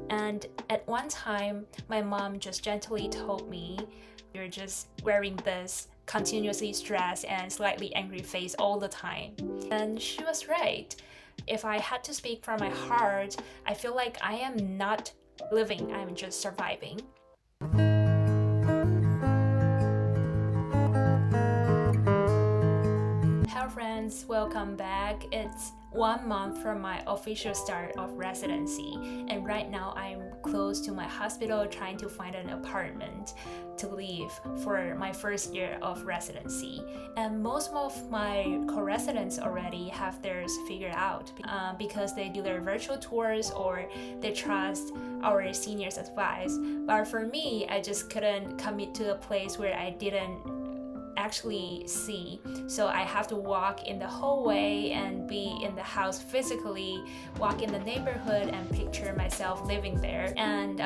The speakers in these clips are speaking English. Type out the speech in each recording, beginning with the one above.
And at one time, my mom just gently told me, "You're just wearing this continuously stressed and slightly angry face all the time." And she was right. If I had to speak from my heart, I feel like I am not living, I'm just surviving. Hello friends, welcome back. It's 1 month from my official start of residency, and right now I'm close to my hospital trying to find an apartment to live for my first year of residency. And most of my co-residents already have theirs figured out because they do their virtual tours or they trust our seniors' advice. But for me, I just couldn't commit to a place where I didn't actually see, so I have to walk in the hallway and be in the house physically, walk in the neighborhood and picture myself living there. And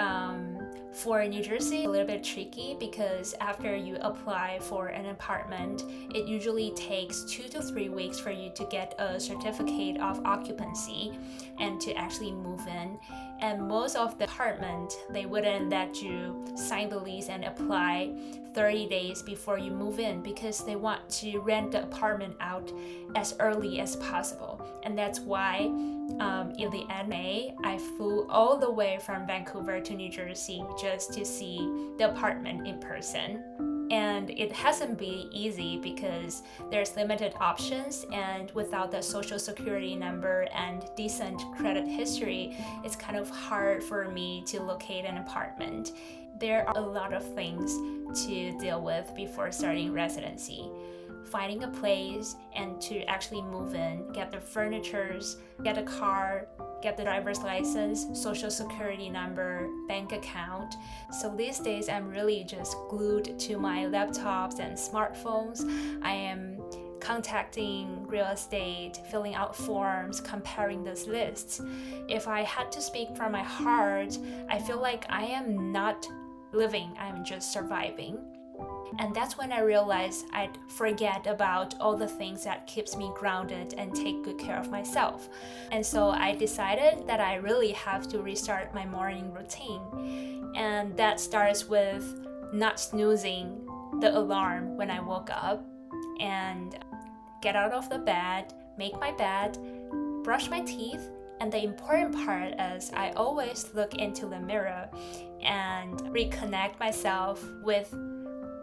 for New Jersey, a little bit tricky because after you apply for an apartment, it usually takes 2 to 3 weeks for you to get a certificate of occupancy and to actually move in. And most of the apartment, they wouldn't let you sign the lease and apply 30 days before you move in because they want to rent the apartment out as early as possible. And that's why in the end of May, I flew all the way from Vancouver to New Jersey just to see the apartment in person. And it hasn't been easy because there's limited options, and without the social security number and decent credit history, it's kind of hard for me to locate an apartment. There are a lot of things to deal with before starting residency. Finding a place and to actually move in, get the furnitures, get a car, get the driver's license, social security number, bank account. So these days I'm really just glued to my laptops and smartphones. I am contacting real estate, filling out forms, comparing those lists. If I had to speak from my heart, I feel like I am not living, I'm just surviving. And that's when I realized I'd forget about all the things that keeps me grounded and take good care of myself. And so I decided that I really have to restart my morning routine. And that starts with not snoozing the alarm when I woke up and get out of the bed, make my bed, brush my teeth. And the important part is I always look into the mirror and reconnect myself with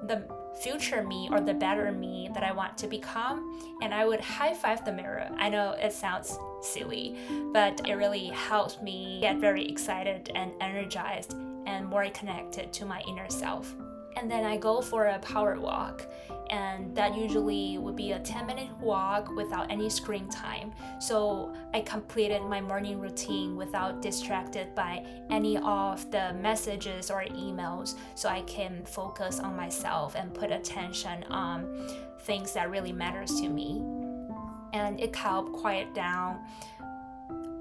the future me or the better me that I want to become, and I would high five the mirror. I know it sounds silly, but it really helps me get very excited and energized and more connected to my inner self. And then I go for a power walk, and that usually would be a 10-minute walk without any screen time. So I completed my morning routine without distracted by any of the messages or emails, so I can focus on myself and put attention on things that really matters to me. And it helped quiet down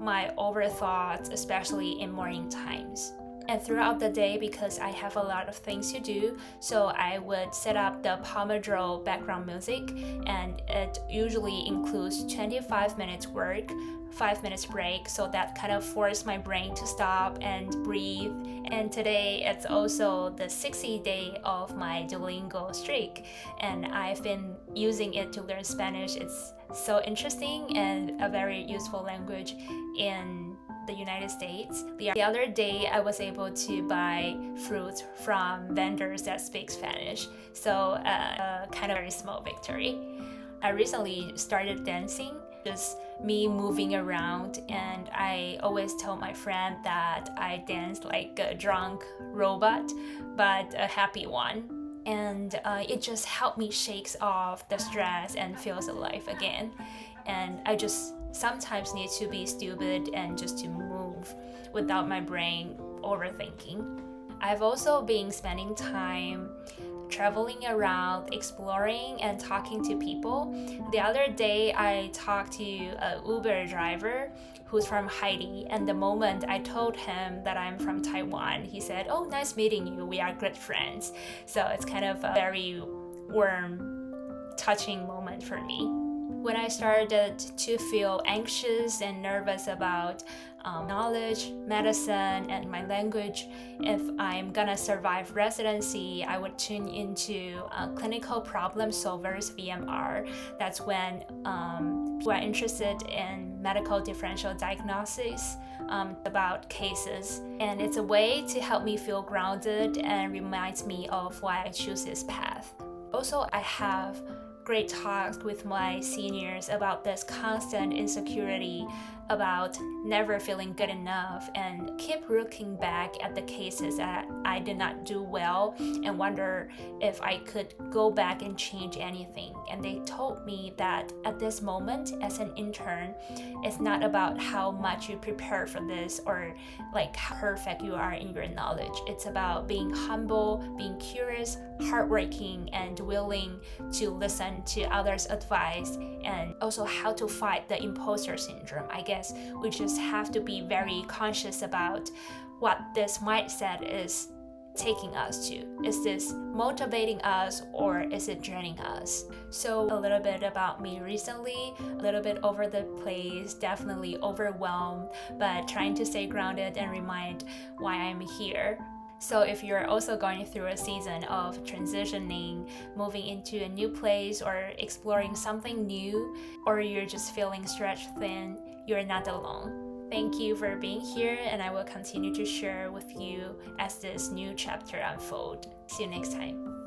my overthoughts, especially in morning times. And throughout the day, because I have a lot of things to do, so I would set up the Pomodoro background music, and it usually includes 25 minutes work, 5 minutes break, so that kind of forced my brain to stop and breathe. And today it's also the 60th day of my Duolingo streak, and I've been using it to learn Spanish. It's so interesting and a very useful language in the United States. The other day I was able to buy fruits from vendors that speak Spanish, so kind of very small victory. I recently started dancing, just me moving around, and I always tell my friend that I dance like a drunk robot, but a happy one. And it just helped me shake off the stress and feels alive again. And I just sometimes need to be stupid and just to move without my brain overthinking. I've also been spending time traveling around, exploring and talking to people. The other day I talked to an Uber driver who's from Haiti, and the moment I told him that I'm from Taiwan, he said, "Oh, nice meeting you, we are good friends." So it's kind of a very warm, touching moment for me. When I started to feel anxious and nervous about knowledge, medicine, and my language, if I'm gonna survive residency, I would tune into clinical problem solvers VMR. That's when we're interested in medical differential diagnosis about cases, and it's a way to help me feel grounded and reminds me of why I choose this path. Also, I have great talks with my seniors about this constant insecurity about never feeling good enough, and keep looking back at the cases that I did not do well and wonder if I could go back and change anything. And they told me that at this moment as an intern, it's not about how much you prepare for this or like how perfect you are in your knowledge. It's about being humble, being curious, hardworking, and willing to listen to others' advice, and also how to fight the imposter syndrome. I guess we just have to be very conscious about what this mindset is taking us to. Is this motivating us or is it draining us? So a little bit about me recently, a little bit over the place, definitely overwhelmed, but trying to stay grounded and remind why I'm here. So if you're also going through a season of transitioning, moving into a new place or exploring something new, or you're just feeling stretched thin, you're not alone. Thank you for being here, and I will continue to share with you as this new chapter unfolds. See you next time.